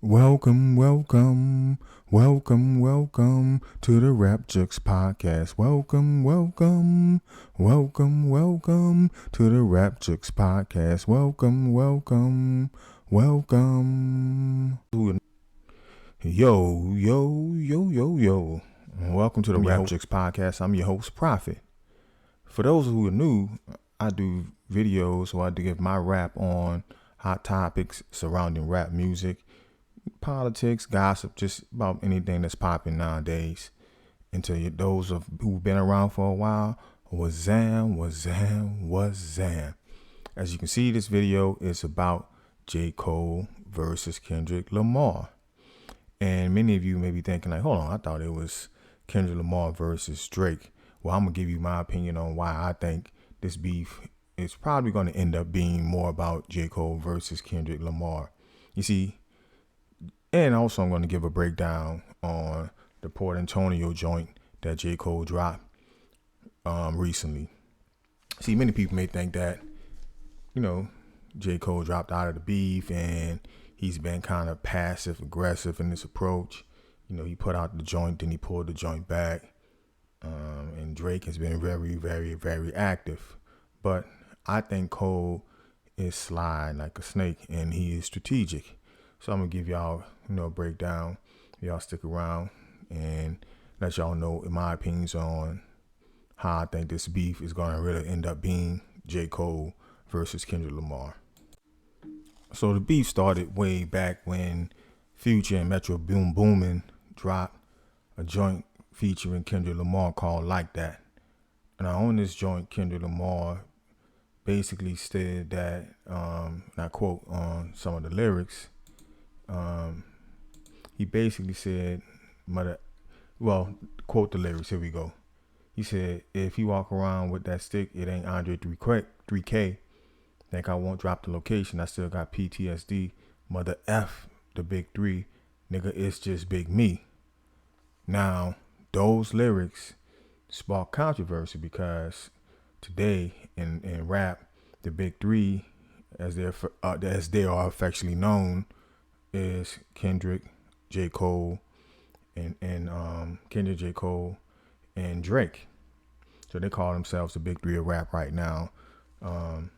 Welcome, welcome, welcome, welcome to the Rap Jux podcast. Welcome to the Rap Jux podcast. Welcome. Yo. Welcome to the Rap Jux podcast. I'm your host, Prophet. For those who are new, I do videos where I give my rap on hot topics surrounding rap music, politics, gossip, just about anything that's popping nowadays. And to those who've been around for a while, Wazam. As you can see, this video is about J. Cole versus Kendrick Lamar. And many of you may be thinking like, hold on, I thought it was Kendrick Lamar versus Drake. Well, I'm going to give you my opinion on why I think this beef is probably going to end up being more about J. Cole versus Kendrick Lamar. You see, and also I'm going to give a breakdown on the Port Antonio joint that J. Cole dropped recently. See, many people may think that, J. Cole dropped out of the beef and he's been kind of passive aggressive in this approach. He put out the joint, then he pulled the joint back. And Drake has been very, very, very active. But I think Cole is sly like a snake and he is strategic. So I'm going to give y'all, a breakdown. Y'all stick around and let y'all know in my opinions on how I think this beef is going to really end up being J. Cole versus Kendrick Lamar. So the beef started way back when Future and Metro Boomin dropped a joint featuring Kendrick Lamar called Like That. And on this joint, Kendrick Lamar basically stated that, and I quote on some of the lyrics, he basically said, quote the lyrics, here we go. He said, if you walk around with that stick, it ain't Andre 3K. Think I won't drop the location, I still got PTSD. Mother F the big three, nigga, it's just big me. Now, those lyrics spark controversy because today in rap, the big three, as they are affectionately known, is Kendrick, J. Cole, and Kendrick, J. Cole, and Drake. So they call themselves the big three of rap right now. And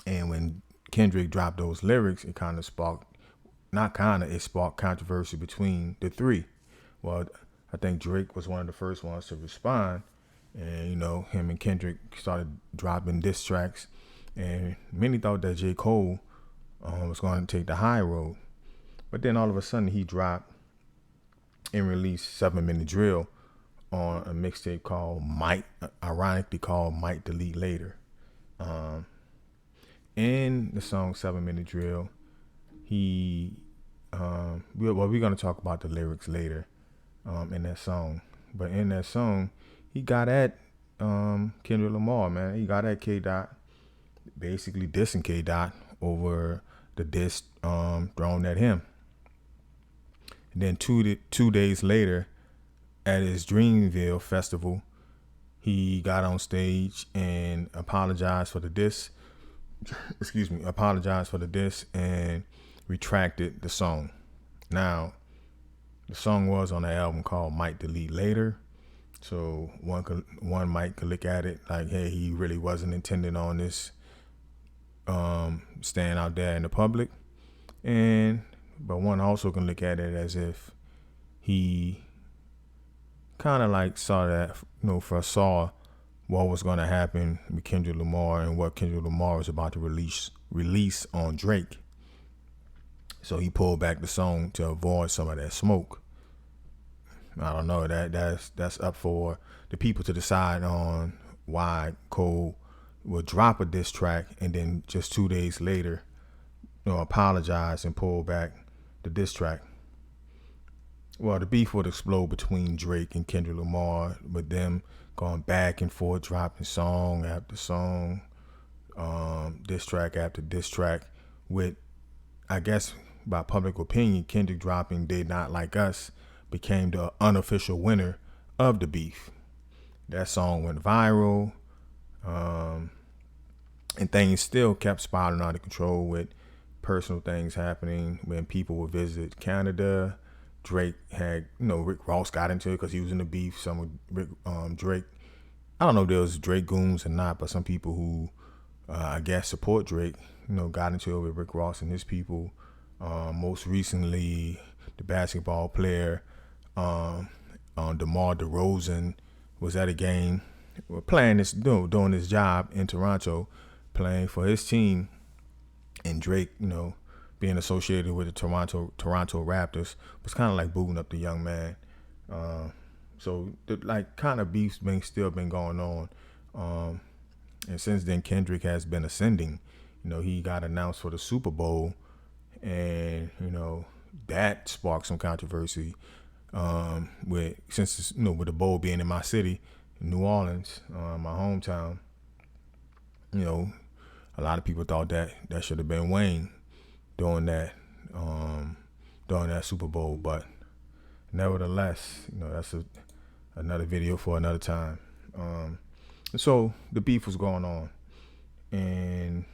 when Kendrick dropped those lyrics, it sparked controversy between the three. Well, I think Drake was one of the first ones to respond. And, him and Kendrick started dropping diss tracks. And many thought that J. Cole was going to take the high road. But then all of a sudden he dropped and released 7 Minute Drill on a mixtape called ironically called Might Delete Later. In the song 7 Minute Drill, we're going to talk about the lyrics later in that song. But in that song, he got at Kendrick Lamar, man. He got at K. Dot, basically dissing K. Dot over the diss thrown at him. And then two days later, at his Dreamville festival, he got on stage and apologized for the diss. Apologized for the diss and retracted the song. Now, the song was on the album called Might Delete Later. So one might could look at it like, hey, he really wasn't intending on this staying out there in the public. But one also can look at it as if he kind of like saw that, foresaw what was going to happen with Kendrick Lamar and what Kendrick Lamar was about to release on Drake. So he pulled back the song to avoid some of that smoke. I don't know, that's up for the people to decide on why Cole will drop a diss track and then just 2 days later, apologize and pull back the diss track. Well, the beef would explode between Drake and Kendrick Lamar, with them going back and forth, dropping song after song, diss track after diss track, with, I guess, by public opinion, Kendrick dropping They Not Like Us became the unofficial winner of the beef. That song went viral, and things still kept spiraling out of control with personal things happening when people would visit Canada. Drake had, Rick Ross got into it because he was in the beef. Some with Drake. I don't know if there was Drake goons or not, but some people who I guess support Drake, got into it with Rick Ross and his people. Most recently, the basketball player DeMar DeRozan was at a game, playing this, doing his job in Toronto, playing for his team, and Drake, being associated with the Toronto Raptors, was kind of like booting up the young man. So the kind of beef's still been going on. And since then, Kendrick has been ascending. He got announced for the Super Bowl, and that sparked some controversy. With the bowl being in my city, New Orleans, my hometown. A lot of people thought that should have been Wayne during that Super Bowl, but nevertheless, that's another video for another time. So the beef was going on, and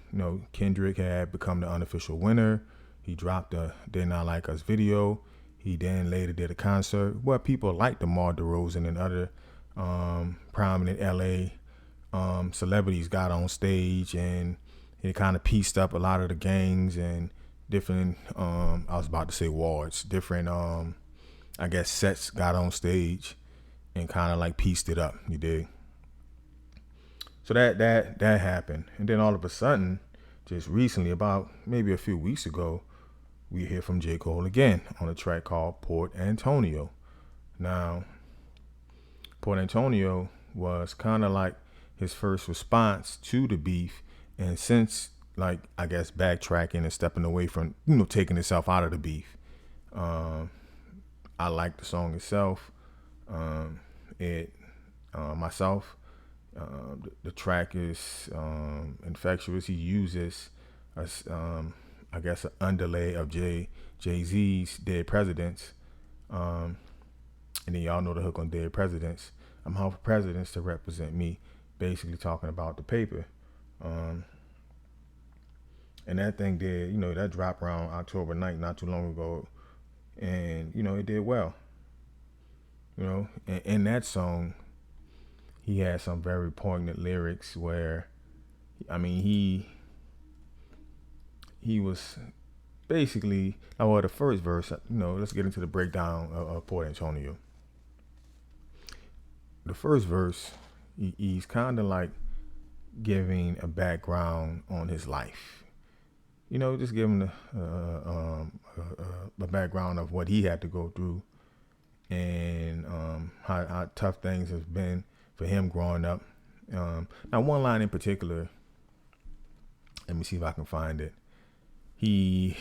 Kendrick had become the unofficial winner. He dropped a "They Not Like Us" video. He then later did a concert where people like DeMar DeRozan and other prominent LA celebrities got on stage, and it kind of pieced up a lot of the gangs and different, I was about to say wards, different, I guess, sets got on stage and kind of pieced it up, you dig? So that happened. And then all of a sudden, just recently, about maybe a few weeks ago, we hear from J. Cole again on a track called Port Antonio. Now, Port Antonio was kind of like his first response to the beef, and since I guess backtracking and stepping away from taking itself out of the beef. I like the song itself. Myself, the track is infectious. He uses I guess an underlay of Jay-Z's Dead Presidents. And then y'all know the hook on Dead Presidents. I'm hoping for presidents to represent me, basically talking about the paper. And that thing did, that dropped around October 9th, not too long ago. And, it did well. And in that song, he had some very poignant lyrics where, he was basically, the first verse, let's get into the breakdown of Port Antonio. The first verse, he's kind of giving a background on his life. Just giving a background of what he had to go through and how tough things have been for him growing up. Now, one line in particular, let me see if I can find it. He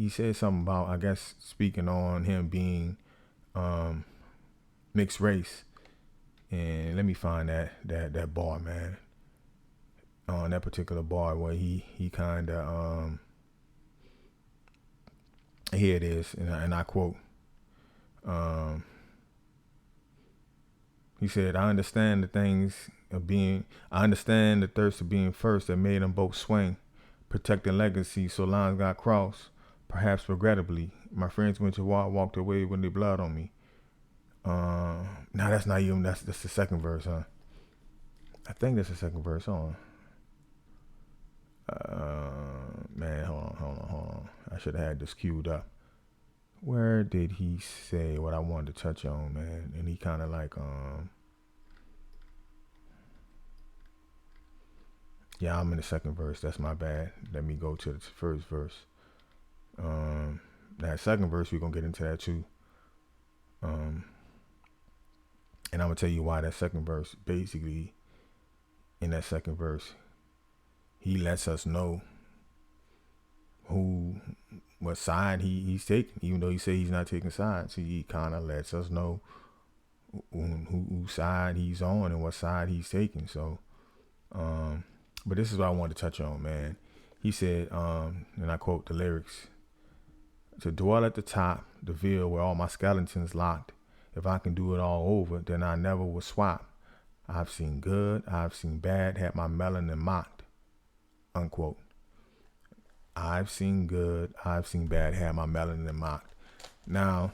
said something about, I guess, speaking on him being mixed race. And let me find that bar, man. On that particular bar where he kind of here it is, and I quote, he said, I understand the thirst of being first that made them both swing, protecting legacy, so lines got crossed, perhaps regrettably. My friends went to war, walked away when they blood on me. Now that's not even, that's the second verse, huh? I think that's the second verse on. Man, hold on. I should have had this queued up. Where did he say what I wanted to touch on, man? And he kind of yeah, I'm in the second verse. That's my bad. Let me go to the first verse. That second verse, we're going to get into that too. And I'm going to tell you why that second verse, basically, in that second verse, he lets us know what side he's taking, even though he said he's not taking sides. He kind of lets us know whose side he's on and what side he's taking. So, but this is what I wanted to touch on, man. He said, and I quote the lyrics, to dwell at the top, the ville where all my skeletons locked. If I can do it all over, then I never will swap. I've seen good, I've seen bad, had my melanin mocked. unquote. I've seen good, I've seen bad, had my melanin mocked. Now,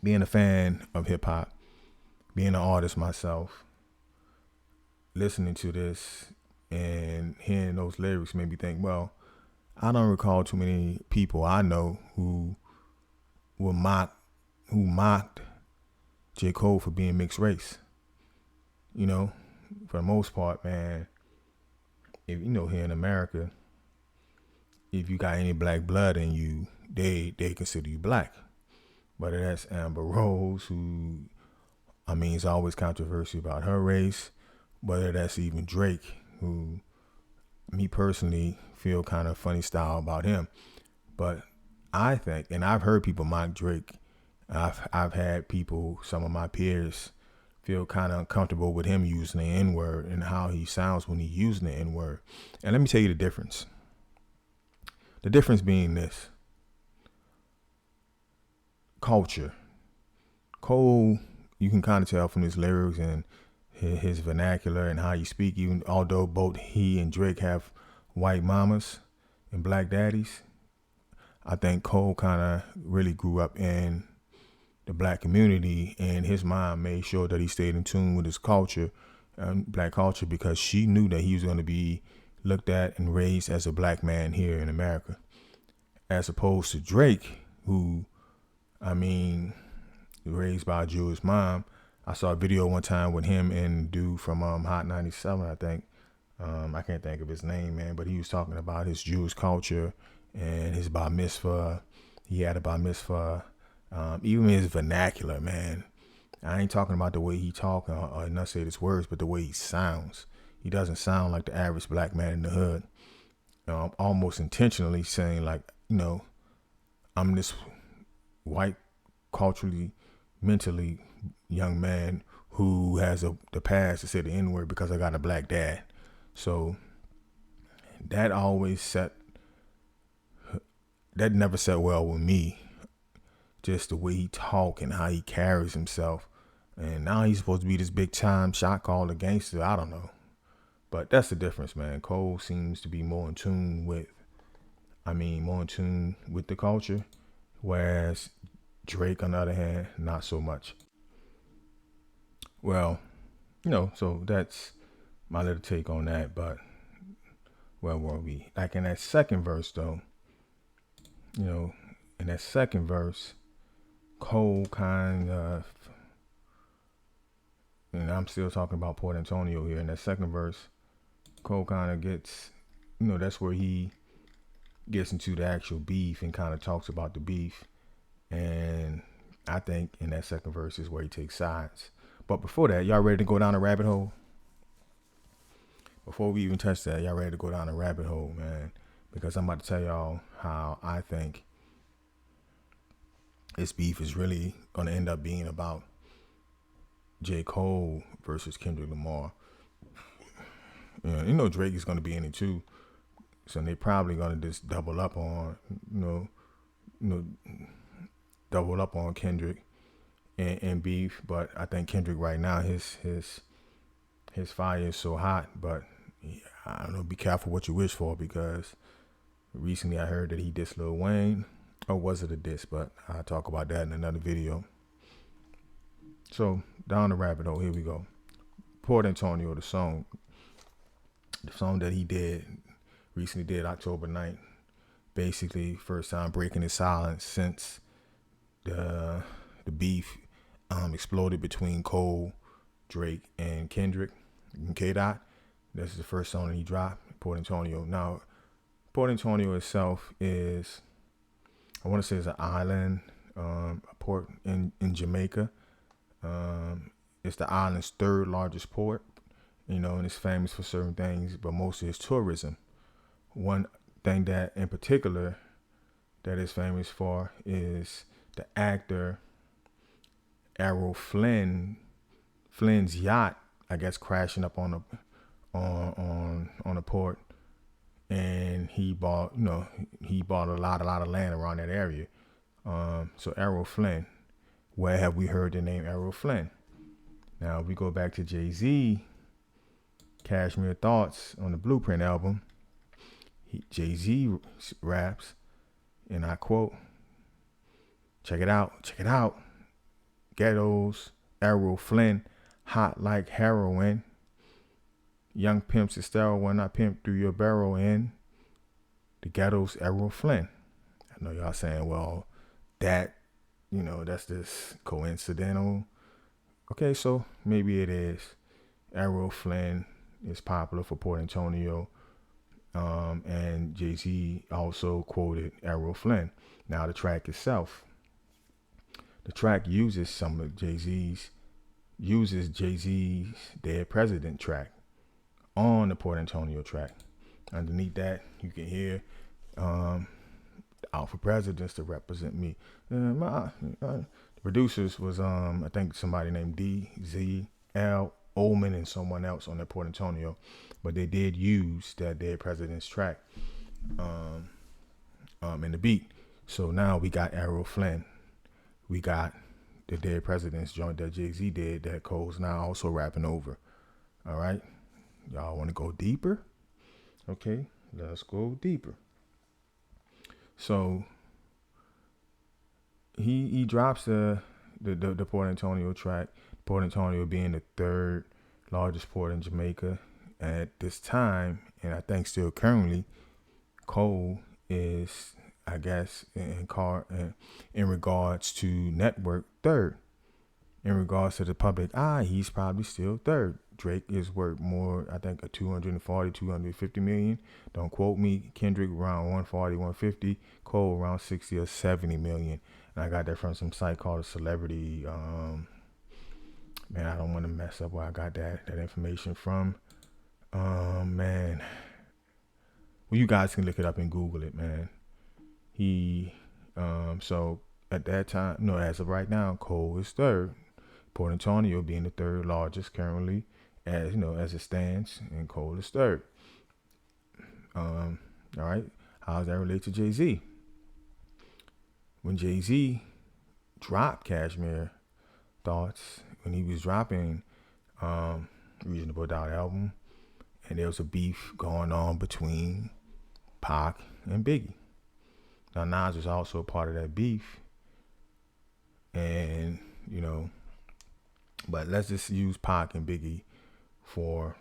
being a fan of hip hop, being an artist myself, listening to this and hearing those lyrics made me think, well, I don't recall too many people I know who mocked J. Cole for being mixed race. You know, for the most part, man, if here in America, if you got any black blood in you, they consider you black. Whether that's Amber Rose, who, it's always controversy about her race. Whether that's even Drake, who, me personally, feel kind of funny style about him. But I think, and I've heard people mock Drake. I've had people, some of my peers, feel kind of uncomfortable with him using the N-word and how he sounds when he's using the N-word. And let me tell you the difference. The difference being this. Culture. Cole, you can kind of tell from his lyrics and his vernacular and how you speak, even although both he and Drake have white mamas and black daddies, I think Cole kind of really grew up in the black community, and his mom made sure that he stayed in tune with his culture, black culture, because she knew that he was going to be looked at and raised as a black man here in America, as opposed to Drake, who, raised by a Jewish mom. I saw a video one time with him and dude from Hot 97, I think. I can't think of his name, man, but he was talking about his Jewish culture and his bar mitzvah. He had a bar mitzvah. Even his vernacular, man. I ain't talking about the way he talk or enunciate his words, but the way he sounds. He doesn't sound like the average black man in the hood. Almost intentionally saying like, I'm this white, culturally, mentally young man who has the past to say the N-word because I got a black dad. So that never set well with me. Just the way he talk and how he carries himself. And now he's supposed to be this big time shot caller gangster. I don't know. But that's the difference, man. Cole seems to be more in tune with the culture. Whereas Drake, on the other hand, not so much. Well, so that's my little take on that. But where were we? Like in that second verse, though, Cole kind of, and I'm still talking about Port Antonio here. In that second verse, Cole kind of gets, that's where he gets into the actual beef and kind of talks about the beef. And I think in that second verse is where he takes sides. But before that, y'all ready to go down a rabbit hole? Before we even touch that, y'all ready to go down a rabbit hole, man? Because I'm about to tell y'all how I think this beef is really going to end up being about J. Cole versus Kendrick Lamar. Drake is going to be in it too. So they probably going to just double up on, double up on Kendrick and beef. But I think Kendrick right now, his fire is so hot. But I don't know, be careful what you wish for, because recently I heard that he dissed Lil Wayne. Or was it a diss? But I'll talk about that in another video. So down the rabbit hole, here we go. Port Antonio, the song that he recently did October 9th. Basically, first time breaking his silence since the beef exploded between Cole, Drake, and Kendrick and K-Dot. This is the first song that he dropped, Port Antonio. Now, Port Antonio itself is, I want to say, it's an island, a port in Jamaica. It's the island's third largest port, and it's famous for certain things, but mostly it's tourism. One thing that in particular that it's famous for is the actor Errol Flynn's yacht, I guess, crashing up on a port, and he bought a lot of land around that area. So Errol Flynn, where have we heard the name Errol Flynn? Now, if we go back to Jay-Z, Cashmere Thoughts on the Blueprint album, Jay-Z raps, and I quote, check it out. Ghettos, Errol Flynn, hot like heroin. Young pimps is sterile when I pimp through your barrel in. The ghettos, Errol Flynn. I know y'all saying, well, that's just coincidental. Okay, so maybe it is. Errol Flynn is popular for Port Antonio. And Jay-Z also quoted Errol Flynn. Now the track itself. The track uses Jay-Z's Dead President track on the Port Antonio track. Underneath that, you can hear out for presidents to represent me. The producers was I think somebody named DZL Ullman and someone else on that Port Antonio, but they did use that Dead President's track in the beat. So now we got Errol Flynn, we got the Dead President's joint that Jay-Z did that Cole's now also rapping over. All right, y'all want to go deeper? Okay, let's go deeper. So he drops the Port Antonio track. Port Antonio being the third largest port in Jamaica at this time, and I think still currently, Cole is, I guess, in regards to network, third. In regards to the public eye, he's probably still third. Drake is worth more, I think, 240, 250 million. Don't quote me. Kendrick around 140, 150. Cole around 60 or 70 million. And I got that from some site called a Celebrity. Man, I don't want to mess up where I got that information from. Man. Well, you guys can look it up and Google it, man. So at that time, no, as of right now, Cole is third. Port Antonio being the third largest currently, as it stands, and Cole is third. All right, how does that relate to Jay-Z? When Jay-Z dropped Cashmere Thoughts, when he was dropping Reasonable Doubt album, and there was a beef going on between Pac and Biggie. Now Nas was also a part of that beef, and but let's just use Pac and Biggie for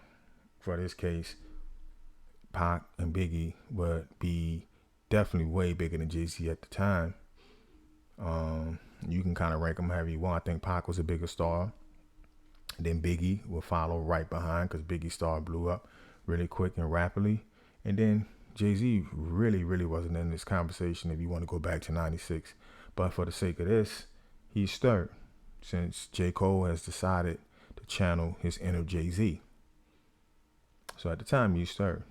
this case. Pac and Biggie would be definitely way bigger than Jay-Z at the time. You can kind of rank them however you want. I think Pac was a bigger star. And then Biggie will follow right behind because Biggie's star blew up really quick and rapidly. And then Jay-Z really, really wasn't in this conversation if you want to go back to 96. But for the sake of this, he's third since J. Cole has decided to channel his inner Jay-Z. So at the time, he's third.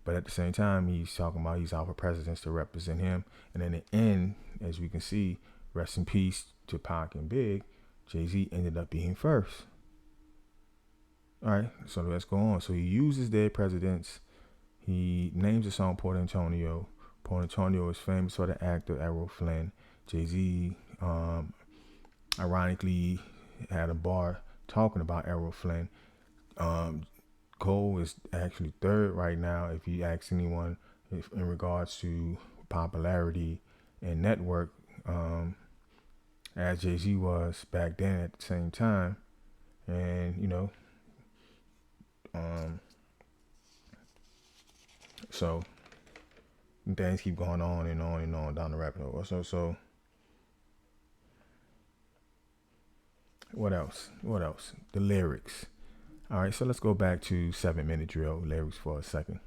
But at the same time, he's talking about he's out for presidents to represent him. And in the end, as we can see, rest in peace to Pac and Big, Jay-Z ended up being first. All right, so let's go on. So he uses Dead Presidents. He names the song Port Antonio. Port Antonio is famous for the actor Errol Flynn. Jay-Z, ironically, had a bar talking about Errol Flynn. Cole is actually third right now if you ask anyone in regards to popularity and network, as Jay-Z was back then at the same time. And so things keep going on and on and on down the rabbit hole. So what else? The lyrics. All right, so let's go back to 7 Minute Drill lyrics for a second.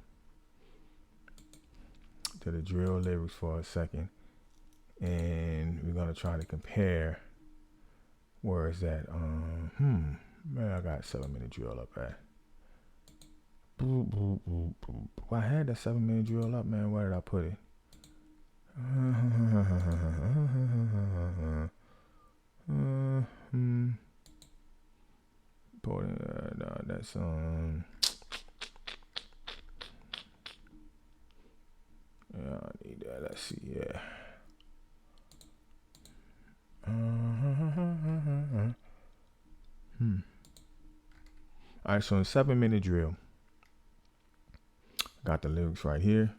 To the drill lyrics for a second. And we're going to try to compare. Where is that? Man, I got 7 Minute Drill up at. I had that 7 Minute Drill up, man. Where did I put it? No, that's yeah, I need that. Let's see. Yeah. All right, so in 7 Minute Drill, Got the lyrics right here.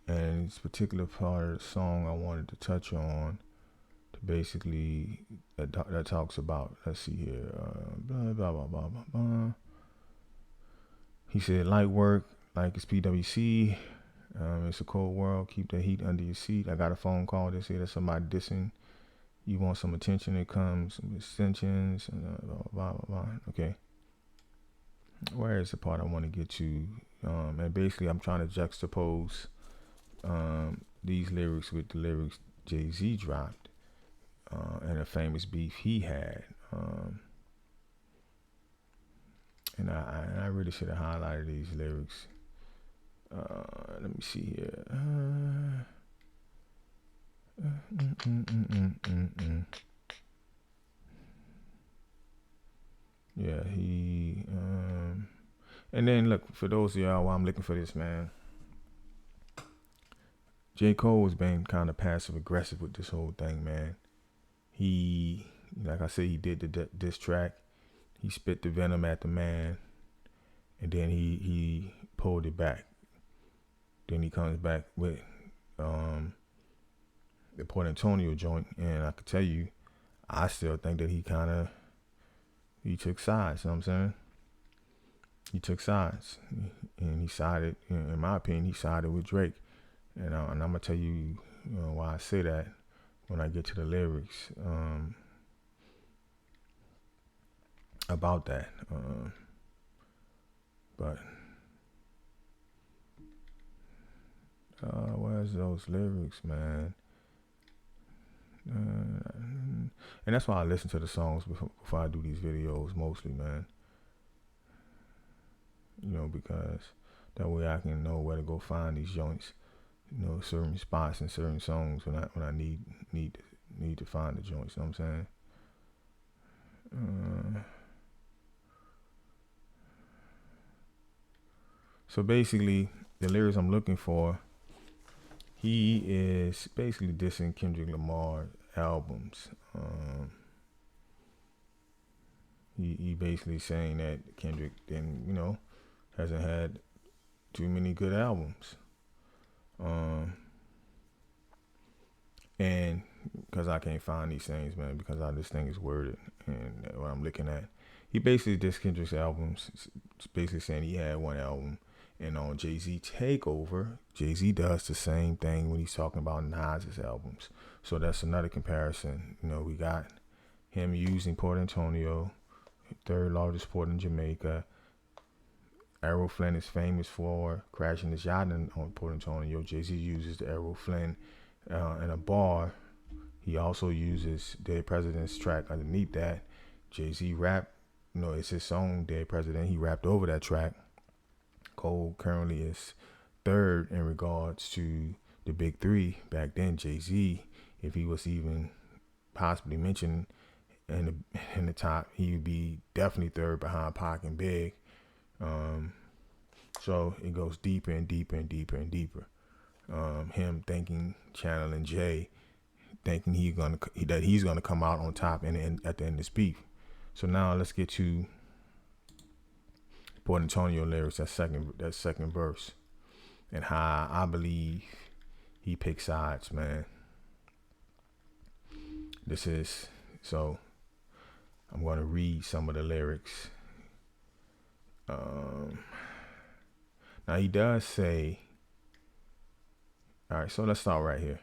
And this particular part of the song I wanted to touch on to basically that talks about, let's see here, blah, blah, blah, blah, blah, blah. He said, light work, like it's PWC. It's a cold world. Keep the heat under your seat. I got a phone call. They say that somebody dissing. You want some attention? It comes some extensions. Blah, blah, blah, blah. Okay. Where is the part I want to get to? And basically, I'm trying to juxtapose these lyrics with the lyrics Jay-Z dropped and a famous beef he had. And I really should have highlighted these lyrics. Let me see here. Yeah, he. And then look, for those of y'all, while I'm looking for this, man, J. Cole has been kind of passive aggressive with this whole thing, man. He, like I said, he did the diss track. He spit the venom at the man, and then he pulled it back. Then he comes back with the Port Antonio joint, and I could tell you, I still think that he took sides. You know what I'm saying? He took sides, and he sided. In my opinion, he sided with Drake, and I'm gonna tell you, why I say that when I get to the lyrics about that. But where's those lyrics, man? And that's why I listen to the songs before I do these videos, mostly, man. Because that way I can know where to go find these joints. Certain spots and certain songs when I need to find the joints. You know what I'm saying? So basically, the lyrics I'm looking for, he is basically dissing Kendrick Lamar albums. He basically saying that Kendrick hasn't had too many good albums. And because I can't find these things, man, because how this thing is worded and what I'm looking at, he basically dissed Kendrick's albums, basically saying he had one album. And on Jay-Z Takeover, Jay-Z does the same thing when he's talking about Nas's albums. So that's another comparison. We got him using Port Antonio, third largest port in Jamaica. Errol Flynn is famous for crashing his yacht on Port Antonio. Jay-Z uses the Errol Flynn in a bar. He also uses Dead President's track underneath that. Jay-Z rapped, it's his song, Dead President. He rapped over that track. Cole currently is third in regards to the big three. Back then, Jay-Z, if he was even possibly mentioned in the top, he would be definitely third behind Pac and Big. So it goes deeper and deeper and deeper and deeper. Him thinking, channeling Jay, thinking that he's gonna come out on top and at the end of this beef. So now let's get to Port Antonio lyrics, that second verse, and how I believe he picks sides, man. So I'm going to read some of the lyrics. Now he does say, all right, so let's start right here.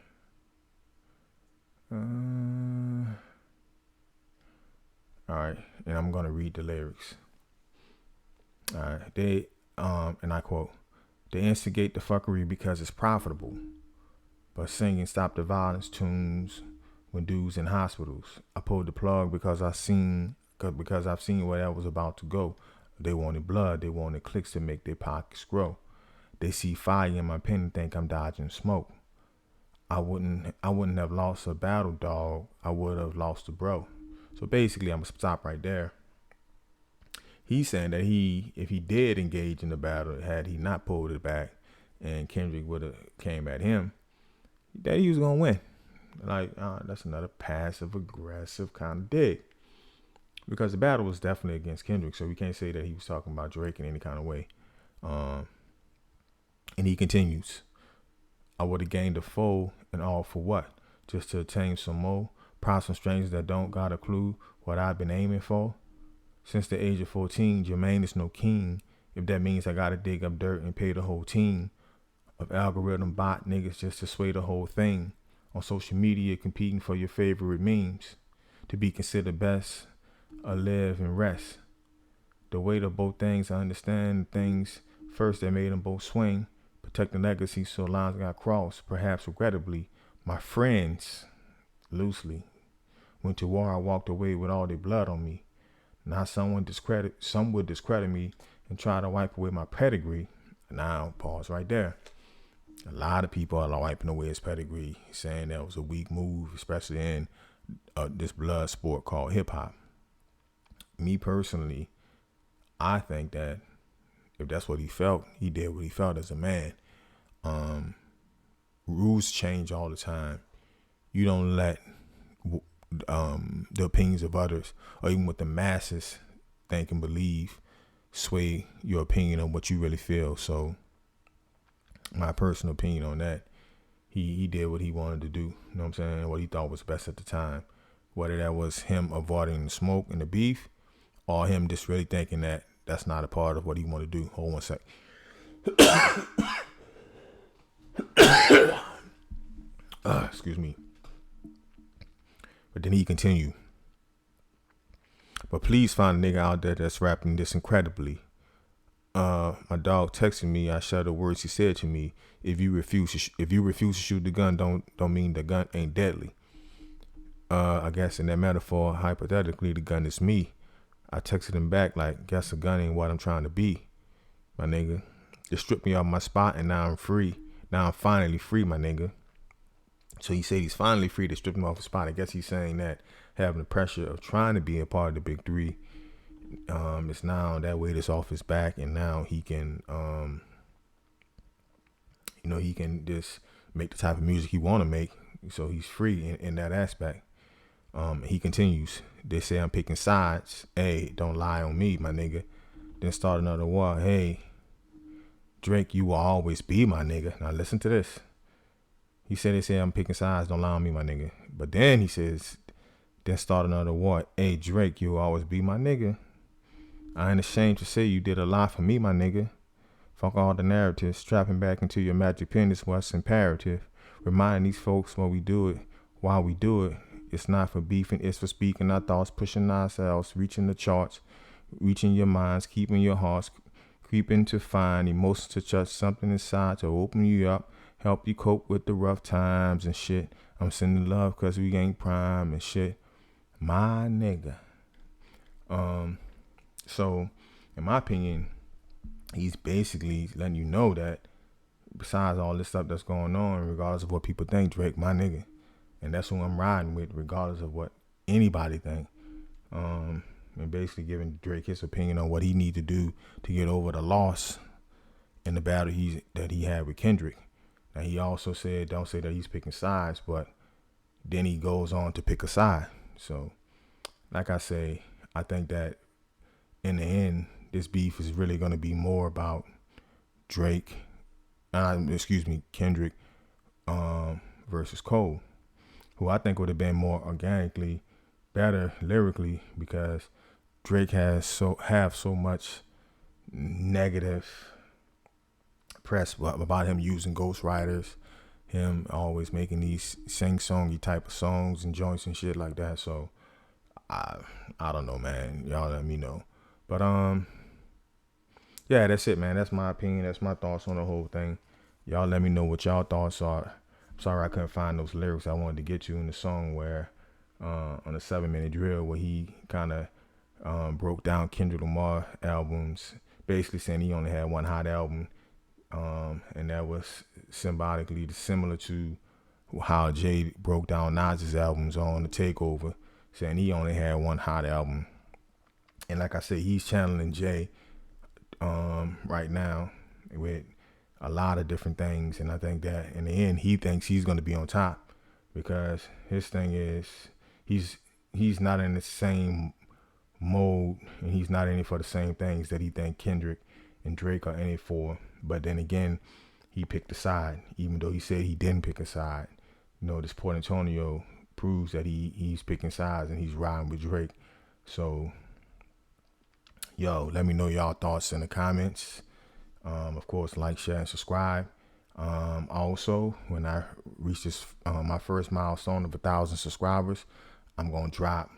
All right, and I'm going to read the lyrics. All right, they and I quote, "They instigate the fuckery because it's profitable, but singing stop the violence tunes when dudes in hospitals. I pulled the plug because I've seen where that was about to go. They wanted blood, they wanted clicks to make their pockets grow. They see fire in my pen and think I'm dodging smoke. I wouldn't have lost a battle, dog. I would have lost a bro." So basically, I'm gonna stop right there. He's saying that if he did engage in the battle, had he not pulled it back, and Kendrick would have came at him, that he was gonna win. Like that's another passive aggressive kind of dig. because the battle was definitely against Kendrick, so we can't say that he was talking about Drake in any kind of way. Um, and he continues, I would have gained a foe, and all for what? Just to attain some more? Proud some strangers that don't got a clue what I've been aiming for? Since the age of 14, Jermaine is no king. If that means I gotta dig up dirt and pay the whole team of algorithm bot niggas just to sway the whole thing. On social media, competing for your favorite memes. To be considered best, or live and rest. The weight of both things, I understand things first that made them both swing. Protect the legacy so lines got crossed, perhaps regrettably. My friends, loosely, went to war, I walked away with all their blood on me. Now some would discredit me and try to wipe away my pedigree. Now, pause right there. A lot of people are wiping away his pedigree, saying that was a weak move, especially in this blood sport called hip hop. Me personally, I think that if that's what he felt, he did what he felt as a man. Rules change all the time. You don't let the opinions of others, or even what the masses think and believe, sway your opinion on what you really feel. So my personal opinion on that, he did what he wanted to do. You know what I'm saying? What he thought was best at the time. Whether that was him avoiding the smoke and the beef, or him just really thinking that that's not a part of what he wanted to do. Hold 1 sec. Excuse me. But then he continued. But please find a nigga out there that's rapping this incredibly. My dog texted me. I share the words he said to me. If you refuse to shoot the gun, don't mean the gun ain't deadly. I guess in that metaphor, hypothetically, the gun is me. I texted him back like, guess the gun ain't what I'm trying to be, my nigga. They stripped me off my spot and now I'm free. Now I'm finally free, my nigga. So he said he's finally free to strip him off his spot. I guess he's saying that having the pressure of trying to be a part of the big three, it's now that weight is off his back, and now he can, he can just make the type of music he want to make. So he's free in that aspect. He continues. They say I'm picking sides. Hey, don't lie on me, my nigga. Then start another war. Hey, Drake, you will always be my nigga. Now listen to this. He said they say I'm picking sides. Don't lie on me, my nigga. But then he says, then start another war. Hey, Drake, you will always be my nigga. I ain't ashamed to say you did a lot for me, my nigga. Fuck all the narratives. Strapping back into your magic pen is what's imperative. Remind these folks when we do it, why we do it. It's not for beefing, it's for speaking our thoughts, pushing ourselves, reaching the charts, reaching your minds, keeping your hearts, creeping to find emotions to touch something inside to open you up, help you cope with the rough times and shit. I'm sending love cause we ain't prime and shit. My nigga. So, in my opinion, he's basically letting you know that besides all this stuff that's going on, regardless of what people think, Drake, my nigga. And that's who I'm riding with, regardless of what anybody think. And basically giving Drake his opinion on what he need to do to get over the loss in the battle that he had with Kendrick. Now, he also said, don't say that he's picking sides, but then he goes on to pick a side. So, like I say, I think that in the end, this beef is really going to be more about Kendrick versus Cole, who I think would have been more organically better lyrically, because Drake have so much negative press about him using ghostwriters, him always making these sing-songy type of songs and joints and shit like that. So I don't know, man. Y'all let me know. But yeah, that's it, man. That's my opinion. That's my thoughts on the whole thing. Y'all let me know what y'all thoughts are. I'm sorry I couldn't find those lyrics I wanted to get to in the song where on the 7-minute drill where he kind of broke down Kendrick Lamar albums, basically saying he only had one hot album, and that was symbolically similar to how Jay broke down Nas's albums on The Takeover, saying he only had one hot album. And like I said, he's channeling Jay right now with a lot of different things, and I think that in the end he thinks he's going to be on top, because his thing is he's not in the same mode, and he's not in it for the same things that he think Kendrick and Drake are in it for. But then again, he picked a side, even though he said he didn't pick a side. You know, this Port Antonio proves that he's picking sides and he's riding with Drake. So, yo, let me know y'all thoughts in the comments. Of course, like, share, and subscribe. Also, when I reach this my first milestone of 1,000 subscribers, I'm gonna drop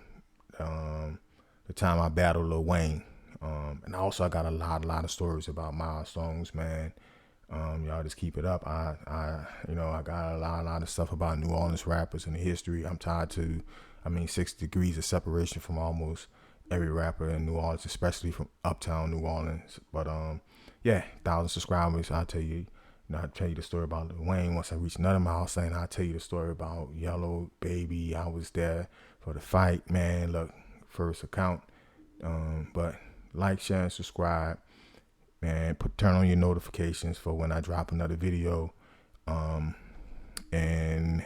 the time I battled Lil Wayne. And also I got a lot of stories about milestones, man. Y'all just keep it up. I got a lot of stuff about New Orleans rappers and the history. I'm tied to, 6 degrees of separation from almost every rapper in New Orleans, especially from uptown New Orleans. But yeah, 1,000 subscribers. I'll tell you the story about Lil Wayne. Once I reach another milestone, I'll tell you the story about Yellow Baby. I was there for the fight, man. Look, first account. But like, share, and subscribe, man. Turn on your notifications for when I drop another video. And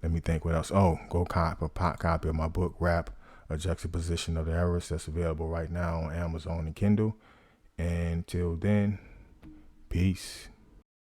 let me think what else. Oh, go copy of my book, Rap: A Juxtaposition of the Eras. That's available right now on Amazon and Kindle. And till then, peace.